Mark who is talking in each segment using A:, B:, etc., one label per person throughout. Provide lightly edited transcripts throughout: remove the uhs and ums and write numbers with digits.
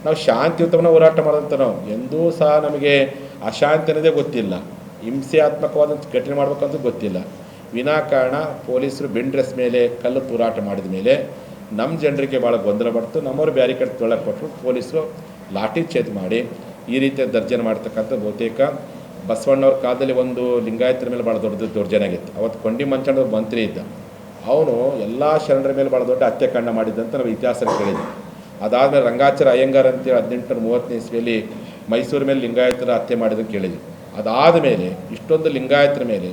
A: ನಾವು ಶಾಂತಿಯುತವನ್ನು ಹೋರಾಟ ಮಾಡೋದಂತ ನಾವು ಎಂದೂ ಸಹ ನಮಗೆ ಅಶಾಂತಿ ಅನ್ನೋದೇ ಗೊತ್ತಿಲ್ಲ, ಹಿಂಸಾತ್ಮಕವಾದಂಥ ಘಟನೆ ಮಾಡಬೇಕಂತ ಗೊತ್ತಿಲ್ಲ. ವಿನಾಕಾರಣ ಪೊಲೀಸರು ಬೆಂಡ್ರೆಸ್ ಮೇಲೆ ಕಲ್ಲು ತೂರಾಟ ಮಾಡಿದ ಮೇಲೆ ನಮ್ಮ ಜನರಿಗೆ ಭಾಳ ಗೊಂದಲ ಬರ್ತು. ನಮ್ಮವರು ಬ್ಯಾರಿಕೇಡ್ ತೊಳಕ್ಕೆ ಕೊಟ್ಟರು, ಪೊಲೀಸರು ಲಾಠಿ ಛೇದ್ ಮಾಡಿ ಈ ರೀತಿಯ ದರ್ಜನೆ ಮಾಡ್ತಕ್ಕಂಥ ಬಹುತೇಕ ಬಸವಣ್ಣವ್ರ ಕಾಲದಲ್ಲಿ ಒಂದು ಲಿಂಗಾಯತರ ಮೇಲೆ ಭಾಳ ದೊಡ್ಡ ದೌರ್ಜನ್ಯ ಆಗಿತ್ತು. ಅವತ್ತು ಕೊಂಡಿ ಮಂಚಣ್ಣವ್ರ ಮಂತ್ರಿ ಇದ್ದ, ಅವನು ಎಲ್ಲ ಶರಣರ ಮೇಲೆ ಭಾಳ ದೊಡ್ಡ ಹತ್ಯಾಕಾಂಡ ಮಾಡಿದ್ದಂತ ನಾವು ಇತಿಹಾಸ ಕೇಳಿದ್ವಿ. ಅದಾದಮೇಲೆ ರಂಗಾಚಾರ ಅಯ್ಯಂಗಾರ್ ಅಂತೇಳಿ 1830 ಇಸ್ವಿಯಲ್ಲಿ ಮೈಸೂರು ಮೇಲೆ ಲಿಂಗಾಯತರ ಹತ್ಯೆ ಮಾಡಿದ್ದನ್ನು ಕೇಳಿದ್ವಿ. ಅದಾದ ಮೇಲೆ ಇಷ್ಟೊಂದು ಲಿಂಗಾಯತರ ಮೇಲೆ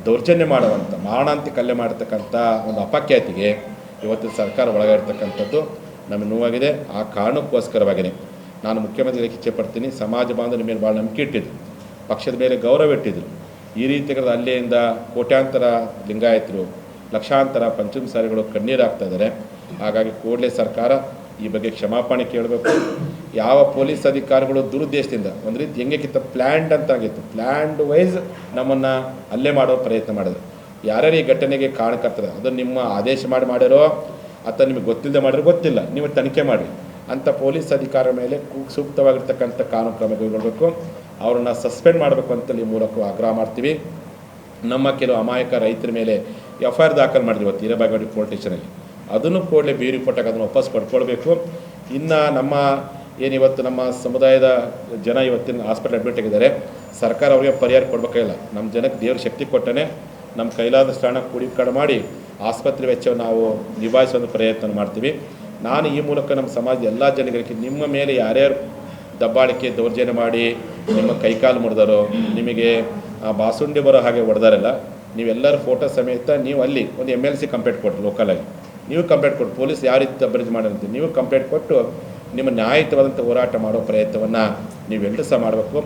A: ದೌರ್ಜನ್ಯ ಮಾಡುವಂಥ ಮಾರಣಾಂತಿಕ ಹಲ್ಲೆ ಮಾಡತಕ್ಕಂಥ ಒಂದು ಅಪಖ್ಯಾತಿಗೆ ಇವತ್ತಿನ ಸರ್ಕಾರ ಒಳಗಾಗಿರ್ತಕ್ಕಂಥದ್ದು ನಮಗೆ ನೋವಾಗಿದೆ. ಆ ಕಾರಣಕ್ಕೋಸ್ಕರವಾಗಿಯೇ ನಾನು ಮುಖ್ಯಮಂತ್ರಿಗೆ ಇಚ್ಛೆಪಡ್ತೀನಿ, ಸಮಾಜ ಬಾಂಧವರ ಮೇಲೆ ಭಾಳ ನಂಬಿಕೆ ಇಟ್ಟಿದ್ರು, ಪಕ್ಷದ ಮೇಲೆ ಗೌರವ ಇಟ್ಟಿದ್ರು. ಈ ರೀತಿಯಾದ ಹಲ್ಲೆಯಿಂದ ಕೋಟ್ಯಾಂತರ ಲಿಂಗಾಯತರು, ಲಕ್ಷಾಂತರ ಪಂಚಮಸಾಲಿಗಳು ಕಣ್ಣೀರಾಗ್ತಾ ಇದ್ದಾರೆ. ಹಾಗಾಗಿ ಕೂಡಲೇ ಸರ್ಕಾರ ಈ ಬಗ್ಗೆ ಕ್ಷಮಾಪಣೆ ಕೇಳಬೇಕು. ಯಾವ ಪೊಲೀಸ್ ಅಧಿಕಾರಿಗಳು ದುರುದ್ದೇಶದಿಂದ ಒಂದು ರೀತಿ ಹೆಂಗೆಕ್ಕಿಂತ ಪ್ಲ್ಯಾಂಡ್ ಅಂತ ಆಗಿತ್ತು, ಪ್ಲ್ಯಾಂಡ್ ವೈಸ್ ನಮ್ಮನ್ನು ಹಲ್ಲೆ ಮಾಡೋ ಪ್ರಯತ್ನ ಮಾಡಿದ್ರು. ಯಾರ್ಯಾರು ಈ ಘಟನೆಗೆ ಕಾರಣಕರ್ತಾರೆ, ಅದನ್ನು ನಿಮ್ಮ ಆದೇಶ ಮಾಡಿರೋ ಅಥವಾ ನಿಮಗೆ ಗೊತ್ತಿಲ್ಲದೆ ಮಾಡಿರೋ ಗೊತ್ತಿಲ್ಲ, ನೀವು ತನಿಖೆ ಮಾಡಿ. ಅಂಥ ಪೊಲೀಸ್ ಅಧಿಕಾರಿಗಳ ಮೇಲೆ ಸೂಕ್ತವಾಗಿರ್ತಕ್ಕಂಥ ಕಾನೂನು ಕ್ರಮ ಕೈಗೊಳ್ಳಬೇಕು, ಅವ್ರನ್ನ ಸಸ್ಪೆಂಡ್ ಮಾಡಬೇಕು ಅಂತೇಳಿ ಈ ಮೂಲಕ ಆಗ್ರಹ ಮಾಡ್ತೀವಿ. ನಮ್ಮ ಕೆಲವು ಅಮಾಯಕ ರೈತರ ಮೇಲೆ FIR ದಾಖಲು ಮಾಡಿದ್ವಿ ಇವತ್ತು ಹಿರೇಬಾಗೇವಾಡಿ ಪೊಲೀಸ್ ಸ್ಟೇಷನಲ್ಲಿ. ಅದನ್ನು ಕೂಡಲೇ ಬಿ ರಿಪೋರ್ಟಾಗಿ ಅದನ್ನು ವಾಪಸ್ ಪಡ್ಕೊಳ್ಬೇಕು. ಇನ್ನು ನಮ್ಮ ಏನಿವತ್ತು ನಮ್ಮ ಸಮುದಾಯದ ಜನ ಇವತ್ತಿನ ಹಾಸ್ಪಿಟಲ್ ಅಡ್ಮಿಟ್ ಆಗಿದ್ದಾರೆ, ಸರ್ಕಾರ ಅವರಿಗೆ ಪರಿಹಾರ ಕೊಡಬೇಕಾಗಿಲ್ಲ. ನಮ್ಮ ಜನಕ್ಕೆ ದೇವ್ರ ಶಕ್ತಿ ಕೊಟ್ಟನೆ ನಮ್ಮ ಕೈಲಾದಷ್ಟು ಹಣ ಕೂಡಿಕಡೆ ಮಾಡಿ ಆಸ್ಪತ್ರೆ ವೆಚ್ಚವನ್ನು ನಾವು ನಿಭಾಯಿಸುವ ಪ್ರಯತ್ನ ಮಾಡ್ತೀವಿ. ನಾನು ಈ ಮೂಲಕ ನಮ್ಮ ಸಮಾಜದ ಎಲ್ಲ ಜನಗಳಿಗೆ ನಿಮ್ಮ ಮೇಲೆ ಯಾರ್ಯಾರು ದಬ್ಬಾಳಿಕೆ ದೌರ್ಜನ್ಯ ಮಾಡಿ ನಿಮ್ಮ ಕೈಕಾಲು ಮುರಿದಾರೋ, ನಿಮಗೆ ಬಾಸುಂಡಿ ಬರೋ ಹಾಗೆ ಹೊಡೆದಾರಲ್ಲ, ನೀವೆಲ್ಲರ ಫೋಟೋ ಸಮೇತ ನೀವು ಅಲ್ಲಿ ಒಂದು MLC ಕಂಪ್ಲೇಂಟ್ ಕೊಟ್ಟು, ಲೋಕಲಾಗಿ ನೀವು ಕಂಪ್ಲೇಂಟ್ ಕೊಟ್ಟು, ಪೊಲೀಸ್ ಯಾವ ರೀತಿ ಅಭಿವೃದ್ಧಿ ಮಾಡೋದಂತೆ ನೀವು ಕಂಪ್ಲೇಂಟ್ ಕೊಟ್ಟು ನಿಮ್ಮ ನ್ಯಾಯಯುತವಾದಂಥ ಹೋರಾಟ ಮಾಡೋ ಪ್ರಯತ್ನವನ್ನು ನೀವೆಲ್ಲರೂ ಸಹ ಮಾಡಬೇಕು.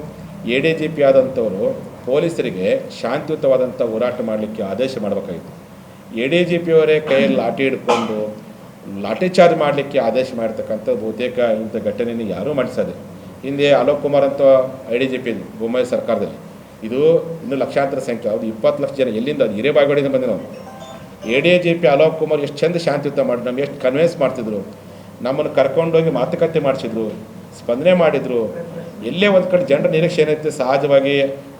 A: ADGP ಆದಂಥವರು ಪೊಲೀಸರಿಗೆ ಶಾಂತಿಯುತವಾದಂಥ ಹೋರಾಟ ಮಾಡಲಿಕ್ಕೆ ಆದೇಶ ಮಾಡಬೇಕಾಗಿತ್ತು. ADGP ಅವರೇ ಕೈಯಲ್ಲಿ ಲಾಠಿ ಹಿಡ್ಕೊಂಡು ಲಾಠಿ ಚಾರ್ಜ್ ಮಾಡಲಿಕ್ಕೆ ಆದೇಶ ಮಾಡಿರ್ತಕ್ಕಂಥ ಬಹುತೇಕ ಇಂಥ ಘಟನೆಯನ್ನು ಯಾರೂ ಮಾಡಿಸೋದು. ಹಿಂದೆ ಅಲೋಕ್ ಕುಮಾರ್ ಅಂತ IDGP ಬೊಮ್ಮಾಯಿ ಸರ್ಕಾರದಲ್ಲಿ, ಇದು ಇನ್ನೂ ಲಕ್ಷಾಂತರ ಸಂಖ್ಯೆ, ಅದು 20 ಲಕ್ಷ ಜನ ಎಲ್ಲಿಂದ, ಅದು ಹಿರೇಬಾಗೇವಾಡಿಯಿಂದ ಬಂದೆ ನಾವು. ADGP ಅಲೋಕ್ ಕುಮಾರ್ ಎಷ್ಟು ಚಂದ ಶಾಂತಿಯುತ ಮಾಡಿ ನಮ್ಗೆ ಎಷ್ಟು ಕನ್ವಿನ್ಸ್ ಮಾಡ್ತಿದ್ರು, ನಮ್ಮನ್ನು ಕರ್ಕೊಂಡೋಗಿ ಮಾತುಕತೆ ಮಾಡಿಸಿದ್ರು, ಸ್ಪಂದನೆ ಮಾಡಿದರು. ಎಲ್ಲೇ ಒಂದು ಕಡೆ ಜನರ ನಿರೀಕ್ಷೆ ಏನೈತೆ, ಸಹಜವಾಗಿ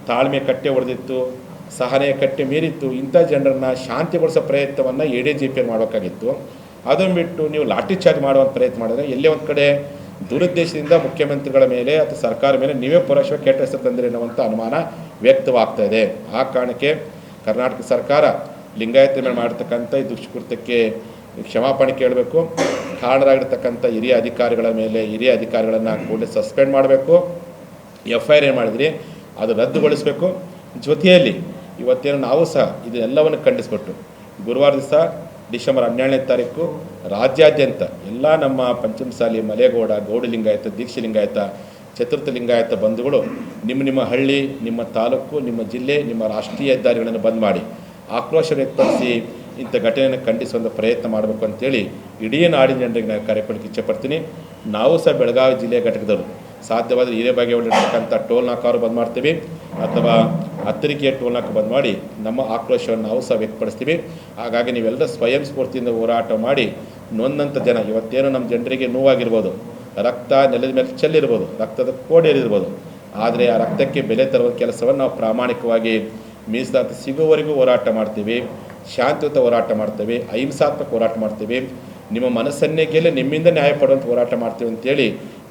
A: ತಾಳ್ಮೆ ಕಟ್ಟೆ ಹೊಡೆದಿತ್ತು, ಸಹನೆ ಕಟ್ಟೆ ಮೀರಿತ್ತು. ಇಂಥ ಜನರನ್ನು ಶಾಂತಿಗೊಳಿಸೋ ಪ್ರಯತ್ನವನ್ನು ADGP ಮಾಡಬೇಕಾಗಿತ್ತು. ಅದನ್ನು ಬಿಟ್ಟು ನೀವು ಲಾಠಿ ಚಾರ್ಜ್ ಮಾಡುವಂಥ ಪ್ರಯತ್ನ ಮಾಡಿದ್ರೆ ಎಲ್ಲೇ ಒಂದು ಕಡೆ ದುರುದ್ದೇಶದಿಂದ ಮುಖ್ಯಮಂತ್ರಿಗಳ ಮೇಲೆ ಅಥವಾ ಸರ್ಕಾರ ಮೇಲೆ ನೀವೇ ಪರೋಕ್ಷವಾಗಿ ಕೆಟ್ಟ ಹೆಸರು ತಂದಿರಿ ಅನ್ನುವಂಥ ಅನುಮಾನ ವ್ಯಕ್ತವಾಗ್ತಾ ಇದೆ. ಆ ಕಾರಣಕ್ಕೆ ಕರ್ನಾಟಕ ಸರ್ಕಾರ ಲಿಂಗಾಯತ ಮೇಲೆ ಮಾಡಿರ್ತಕ್ಕಂಥ ಈ ದುಷ್ಕೃತ್ಯಕ್ಕೆ ಕ್ಷಮಾಪಣೆ ಕೇಳಬೇಕು. ಕಾರಣರಾಗಿರ್ತಕ್ಕಂಥ ಹಿರಿಯ ಅಧಿಕಾರಿಗಳನ್ನು ಕೂಡಲೇ ಸಸ್ಪೆಂಡ್ ಮಾಡಬೇಕು. FIR ಏನು ಮಾಡಿದ್ರಿ ಅದು ರದ್ದುಗೊಳಿಸಬೇಕು. ಜೊತೆಯಲ್ಲಿ ಇವತ್ತೇನು ನಾವು ಸಹ ಇದೆಲ್ಲವನ್ನು ಖಂಡಿಸ್ಬಿಟ್ಟು ಗುರುವಾರ ದಿವಸ ಡಿಸೆಂಬರ್ 17ನೇ ತಾರೀಕು ರಾಜ್ಯಾದ್ಯಂತ ಎಲ್ಲ ನಮ್ಮ ಪಂಚಮಸಾಲಿ, ಮಲೆಗೌಡ, ಗೌಡ ಲಿಂಗಾಯತ, ದೀಕ್ಷೆ ಲಿಂಗಾಯತ, ಚತುರ್ಥ ಲಿಂಗಾಯತ ಬಂಧುಗಳು ನಿಮ್ಮ ಹಳ್ಳಿ, ನಿಮ್ಮ ತಾಲೂಕು, ನಿಮ್ಮ ಜಿಲ್ಲೆ, ನಿಮ್ಮ ರಾಷ್ಟ್ರೀಯ ಹೆದ್ದಾರಿಗಳನ್ನು ಬಂದ್ ಮಾಡಿ ಆಕ್ರೋಶ ವ್ಯಕ್ತಪಡಿಸಿ ಇಂಥ ಘಟನೆಯನ್ನು ಖಂಡಿಸುವಂಥ ಪ್ರಯತ್ನ ಮಾಡಬೇಕು ಅಂತೇಳಿ ಇಡೀ ನಾಡಿನ ಜನರಿಗೆ ನಾನು ಕರೆಕೊಡಕ್ಕೆ ಇಚ್ಛೆಪಡ್ತೀನಿ. ನಾವು ಸಹ ಬೆಳಗಾವಿ ಜಿಲ್ಲೆಯ ಘಟಕದವರು ಸಾಧ್ಯವಾದರೆ ಹಿರೇಬಾಗೇವಾಡಿ ಇರ್ತಕ್ಕಂಥ ಟೋಲ್ ನಾಕಾರು ಬಂದ್ ಮಾಡ್ತೀವಿ ಅಥವಾ ಹತ್ತರಿಕೆಯ ಟೋಲ್ ನಾಕ ಬಂದ್ ಮಾಡಿ ನಮ್ಮ ಆಕ್ರೋಶವನ್ನು ನಾವು ಸಹ ವ್ಯಕ್ತಪಡಿಸ್ತೀವಿ. ಹಾಗಾಗಿ ನೀವೆಲ್ಲ ಸ್ವಯಂ ಸ್ಫೂರ್ತಿಯಿಂದ ಹೋರಾಟ ಮಾಡಿ ನೊಂದಂಥ ಜನ, ಇವತ್ತೇನು ನಮ್ಮ ಜನರಿಗೆ ನೋವಾಗಿರ್ಬೋದು, ರಕ್ತ ನೆಲದ ಮೇಲೆ ಚೆಲ್ಲಿರ್ಬೋದು, ರಕ್ತದ ಕೋಡೇರಿರ್ಬೋದು, ಆದರೆ ಆ ರಕ್ತಕ್ಕೆ ಬೆಲೆ ತರುವ ಕೆಲಸವನ್ನು ನಾವು ಪ್ರಾಮಾಣಿಕವಾಗಿ ಮೀಸಲಾತಿ ಸಿಗುವವರೆಗೂ ಹೋರಾಟ ಮಾಡ್ತೀವಿ, ಶಾಂತಿಯುತ ಹೋರಾಟ ಮಾಡ್ತೀವಿ, ಅಹಿಂಸಾತ್ಮಕ ಹೋರಾಟ ಮಾಡ್ತೀವಿ, ನಿಮ್ಮ ಮನಸ್ಸನ್ನೇ ಗೆಲ್ಲಿ ನಿಮ್ಮಿಂದ ನ್ಯಾಯ ಪಡುವಂಥ ಹೋರಾಟ ಮಾಡ್ತೀವಿ ಅಂತೇಳಿ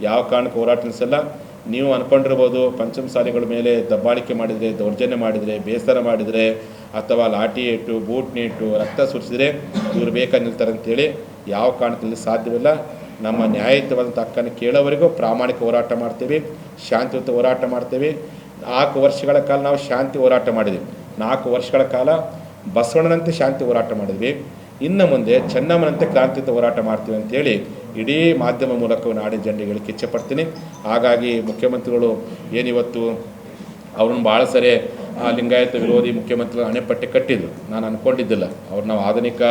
A: ಯಾವ ಕಾರಣಕ್ಕೆ ಹೋರಾಟ ನಿಲ್ಲಿಸಲ್ಲ. ನೀವು ಅಂದ್ಕೊಂಡಿರ್ಬೋದು ಪಂಚಮಸಾಲಿಗಳ ಮೇಲೆ ದಬ್ಬಾಳಿಕೆ ಮಾಡಿದರೆ, ದೌರ್ಜನ್ಯ ಮಾಡಿದರೆ, ಬೇಸರ ಮಾಡಿದರೆ ಅಥವಾ ಲಾಠಿ ಇಟ್ಟು ಬೂಟ್ನಿ ಇಟ್ಟು ರಕ್ತ ಸುರಿಸಿದರೆ ಇವರು ಬೇಕಾಗಿ ನಿಲ್ತಾರೆ ಅಂತೇಳಿ ಯಾವ ಕಾರಣದಲ್ಲಿ ಸಾಧ್ಯವಿಲ್ಲ. ನಮ್ಮ ನ್ಯಾಯಯುತವಾದಂಥ ಹಕ್ಕನ್ನು ಕೇಳೋವರೆಗೂ ಪ್ರಾಮಾಣಿಕ ಹೋರಾಟ ಮಾಡ್ತೀವಿ, ಶಾಂತಿಯುತ ಹೋರಾಟ ಮಾಡ್ತೀವಿ. 4 ವರ್ಷಗಳ ಕಾಲ ನಾವು ಶಾಂತಿ ಹೋರಾಟ ಮಾಡಿದ್ವಿ, 4 ವರ್ಷಗಳ ಕಾಲ ಬಸವಣ್ಣನಂತೆ ಶಾಂತಿ ಹೋರಾಟ ಮಾಡಿದ್ವಿ. ಇನ್ನು ಮುಂದೆ ಚೆನ್ನಮ್ಮನಂತೆ ಕ್ರಾಂತಿಯುತ ಹೋರಾಟ ಮಾಡ್ತೀವಿ ಅಂತೇಳಿ ಇಡೀ ಮಾಧ್ಯಮ ಮೂಲಕ ನಾಡಿನ ಜನರಿಗೆ ಹೇಳಿಕ್ಕೆ ಇಚ್ಛೆಪಡ್ತೀನಿ. ಹಾಗಾಗಿ ಮುಖ್ಯಮಂತ್ರಿಗಳು ಏನಿವತ್ತು ಅವ್ರನ್ನ ಭಾಳ ಸರಿ ಲಿಂಗಾಯತ ವಿರೋಧಿ ಮುಖ್ಯಮಂತ್ರಿಗಳು ಅಣೆಪಟ್ಟಿ ಕಟ್ಟಿದ್ರು, ನಾನು ಅಂದ್ಕೊಂಡಿದ್ದಿಲ್ಲ ಅವ್ರು ನಾವು ಆಧುನಿಕ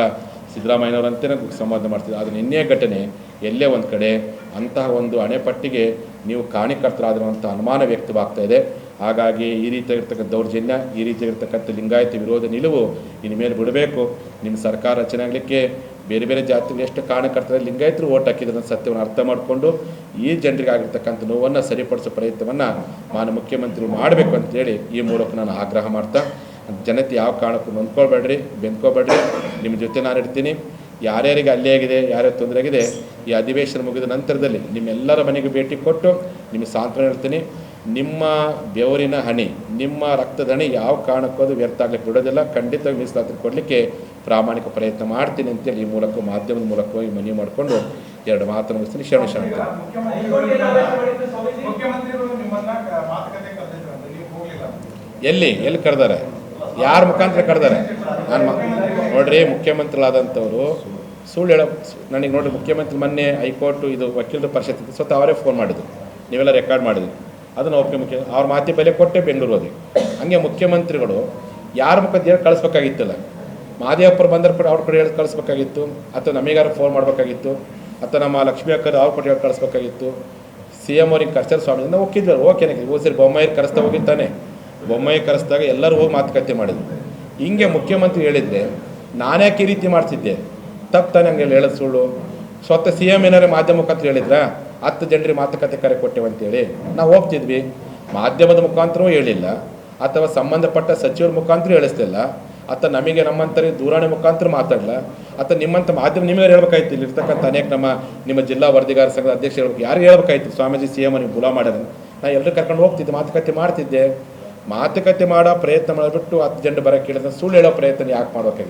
A: ಸಿದ್ದರಾಮಯ್ಯನವರಂತೆ ಸಂವಾದ ಮಾಡ್ತಿದ್ದೆ. ಆದರೆ ನಿನ್ನೆ ಘಟನೆ ಎಲ್ಲೇ ಒಂದು ಕಡೆ ಅಂತಹ ಒಂದು ಅಣೆಪಟ್ಟಿಗೆ ನೀವು ಕಾರಣಕರ್ತರಾದಿರುವಂಥ ಅನುಮಾನ ವ್ಯಕ್ತವಾಗ್ತಾ ಇದೆ. ಹಾಗಾಗಿ ಈ ರೀತಿಯಾಗಿರ್ತಕ್ಕಂಥ ದೌರ್ಜನ್ಯ, ಈ ರೀತಿಯಾಗಿರ್ತಕ್ಕಂಥ ಲಿಂಗಾಯತ ವಿರೋಧ ನಿಲುವು ಇನ್ನು ಮೇಲೆ ಬಿಡಬೇಕು. ನಿಮ್ಮ ಸರ್ಕಾರ ರಚನೆ ಆಗಲಿಕ್ಕೆ ಬೇರೆ ಬೇರೆ ಜಾತಿಗಳು ಎಷ್ಟು ಕಾರಣಕರ್ತರೆ ಲಿಂಗಾಯತರು ಓಟ್ ಹಾಕಿದ್ರೆ ಸತ್ಯವನ್ನು ಅರ್ಥ ಮಾಡಿಕೊಂಡು ಈ ಜನರಿಗೆ ಆಗಿರ್ತಕ್ಕಂಥ ನೋವನ್ನು ಸರಿಪಡಿಸೋ ಪ್ರಯತ್ನವನ್ನು ಮಾನ್ಯ ಮುಖ್ಯಮಂತ್ರಿಗಳು ಮಾಡಬೇಕು ಅಂತೇಳಿ ಈ ಮೂಲಕ ನಾನು ಆಗ್ರಹ ಮಾಡ್ತಾ, ಜನತೆ ಯಾವ ಕಾರಣಕ್ಕೂ ನೊಂದ್ಕೊಳ್ಬೇಡ್ರಿ, ಬೆಂದ್ಕೊಬೇಡ್ರಿ, ನಿಮ್ಮ ಜೊತೆ ನಾನು ಇರ್ತೀನಿ. ಯಾರ್ಯಾರಿಗೆ ಅಲ್ಲೇ ಆಗಿದೆ, ಯಾರ್ಯಾರು ತೊಂದರೆ ಆಗಿದೆ, ಈ ಅಧಿವೇಶನ ಮುಗಿದ ನಂತರದಲ್ಲಿ ನಿಮ್ಮೆಲ್ಲರ ಮನೆಗೆ ಭೇಟಿ ಕೊಟ್ಟು ನಿಮಗೆ ಸಾಂತ್ವನ ಹೇಳ್ತೀನಿ. ನಿಮ್ಮ ಬೆವರಿನ ಹಣಿ, ನಿಮ್ಮ ರಕ್ತದ ಹಣಿ ಯಾವ ಕಾರಣಕ್ಕೂ ಅದು ವ್ಯರ್ಥ ಆಗ್ಲಿಕ್ಕೆ ಬಿಡೋದಿಲ್ಲ. ಖಂಡಿತವಾಗಿ ಮೀಸಲಾತಿ ಕೊಡಲಿಕ್ಕೆ ಪ್ರಾಮಾಣಿಕ ಪ್ರಯತ್ನ ಮಾಡ್ತೀನಿ ಅಂತೇಳಿ ಈ ಮೂಲಕ ಮಾಧ್ಯಮದ ಮೂಲಕವಾಗಿ ಮನವಿ ಮಾಡಿಕೊಂಡು 2 ಮಾತನ್ನು ಮುಗಿಸ್ತೀನಿ. ಶರಣ ಶರಣ. ಎಲ್ಲಿ ಕರೆದಾರೆ? ಯಾರ ಮುಖಾಂತರ ಕರೆದಾರೆ? ನಾನು ನೋಡ್ರಿ, ಮುಖ್ಯಮಂತ್ರಿಗಳಾದಂಥವ್ರು ಸುಳ್ಳು ಹೇಳೋ ನನಗೆ ನೋಡಿರಿ, ಮುಖ್ಯಮಂತ್ರಿ ಮೊನ್ನೆ ಹೈಕೋರ್ಟು ಇದು ವಕೀಲರ ಪರಿಷತ್ ಸ್ವತಃ ಅವರೇ ಫೋನ್ ಮಾಡಿದ್ರು, ನೀವೆಲ್ಲ ರೆಕಾರ್ಡ್ ಮಾಡಿದ್ರಿ. ಅದನ್ನು ಮುಖ್ಯ ಅವ್ರ ಮಾತಿ ಬೆಲೆ ಕೊಟ್ಟೆ ಬೆಂಗಳೂರು ಹೋಗಿ. ಹಂಗೆ ಮುಖ್ಯಮಂತ್ರಿಗಳು ಯಾರ ಮುಖದ ಹೇಳಿ ಕಳಿಸ್ಬೇಕಾಗಿತ್ತಲ್ಲ, ಮಾದೇವಪ್ಪರು ಬಂದರೆ ಕೂಡ ಅವ್ರ ಕಡೆ ಹೇಳಿ ಕಳಿಸ್ಬೇಕಾಗಿತ್ತು, ಅಥವಾ ನಮಗಾರು ಫೋನ್ ಮಾಡಬೇಕಾಗಿತ್ತು, ಅಥವಾ ನಮ್ಮ ಲಕ್ಷ್ಮೀ ಅಕ್ಕರು ಅವ್ರ ಕಡೆ ಹೇಳಿ ಕಳಿಸ್ಬೇಕಾಗಿತ್ತು. CM ಅವ್ರಿಗೆ ಕರ್ಸರ್ ಸ್ವಾಮಿ ನಾವು ಹೋಗಿದ್ವಲ್ಲ, ಓಕೆನೆ. ಹೋಗಿ ಸರಿ ಬೊಮ್ಮಾಯಿಗೆ ಕರೆಸ್ತಾ ಹೋಗಿದ್ದಾನೆ, ಬೊಮ್ಮಾಯಿ ಕರೆಸ್ದಾಗ ಎಲ್ಲರೂ ಹೋಗಿ ಮಾತುಕತೆ ಮಾಡಿದ್ರು. ಹಿಂಗೆ ಮುಖ್ಯಮಂತ್ರಿ ಹೇಳಿದರೆ ನಾನ್ಯಾಕೆ ಈ ರೀತಿ ಮಾಡ್ತಿದ್ದೆ? ತಪ್ಪು ತಾನೇ ಹಂಗೆ ಹೇಳೋದು ಸುಳ್ಳು. ಸ್ವತಃ CM ಏನಾರು ಮಾಧ್ಯಮ ಮುಖಾಂತರ ಹೇಳಿದ್ರಾ 10 ಜನರಿಗೆ ಮಾತುಕತೆ ಕರೆ ಕೊಟ್ಟೆವು ಅಂತೇಳಿ ನಾವು ಹೋಗ್ತಿದ್ವಿ. ಮಾಧ್ಯಮದ ಮುಖಾಂತರವೂ ಹೇಳಿಲ್ಲ, ಅಥವಾ ಸಂಬಂಧಪಟ್ಟ ಸಚಿವರ ಮುಖಾಂತರ ಹೇಳಿಸ್ತಿಲ್ಲ, ಅಥವಾ ನಮಗೆ ನಮ್ಮಂಥವ್ರಿಗೆ ದೂರವಾಣಿ ಮುಖಾಂತರ ಮಾತಾಡಲ್ಲ, ಅಥವಾ ನಿಮ್ಮಂಥ ಮಾಧ್ಯಮ ನಿಮಗೆ ಹೇಳ್ಬೇಕಾಯ್ತು. ಇಲ್ಲಿ ಇರ್ತಕ್ಕಂಥ ಅನೇಕ ನಿಮ್ಮ ಜಿಲ್ಲಾ ವರದಿಗಾರ ಸಂಘದ ಅಧ್ಯಕ್ಷ ಹೇಳ್ಬೇಕು, ಯಾರು ಹೇಳ್ಬೇಕಾಯ್ತು? ಸ್ವಾಮೀಜಿ CM ನೀವು ಬುಲಾ ಮಾಡೋದು. ನಾನು ಎಲ್ಲರೂ ಕರ್ಕೊಂಡು ಹೋಗ್ತಿದ್ದೆ, ಮಾತುಕತೆ ಮಾಡ್ತಿದ್ದೆ. ಮಾತುಕತೆ ಮಾಡೋ ಪ್ರಯತ್ನ ಮಾಡಿಬಿಟ್ಟು 10 ಜನರು ಬರೋಕ್ಕೆ ಹೇಳಿದ್ರೆ ಸುಳ್ಳು ಹೇಳೋ ಪ್ರಯತ್ನ ಯಾಕೆ ಮಾಡಬೇಕಾಗಿದೆ?